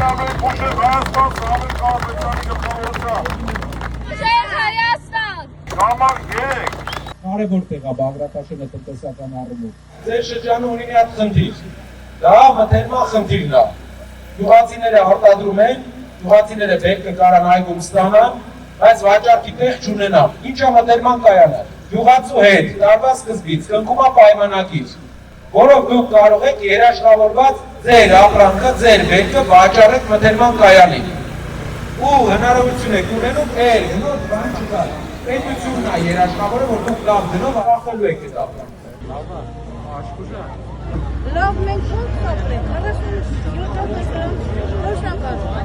ամեն ուժը Հայաստան Սահմեն Կարապետյանի գլխավորությամբ։ Ուժեր Հայաստան։ Կամար եք։ Կարևոր տեղ է Բաղրատաշենը տնտեսական առումով։ Ձեր շրջանը ունի մի հատ խնդիր։ Դա մթերման խնդիրն է։ Գյուղացիները արտադրում են, գյուղացիները բերքը կարան այգում ստանան, բայց վաճառքի տեղ չունենան։ Ինչ է մթերման կայանը։ Գյուղացու հետ տարվա սկզբից կնքում է պայմանագիր, որով դուք կարող եք երաշխավորված ձեր ապրանքը, ձեր բերքը վաճառեք մթերման կայանին։ Ու հնարավորություն եք ունենում հնոց բան չկա։ Պետությունն է երաշխավորը, որ դուք լավ դնով ախելու եք այդ ապրանքը։ Լավ, մենք ո՞նց կապրենք, 47 ոչ նկատում։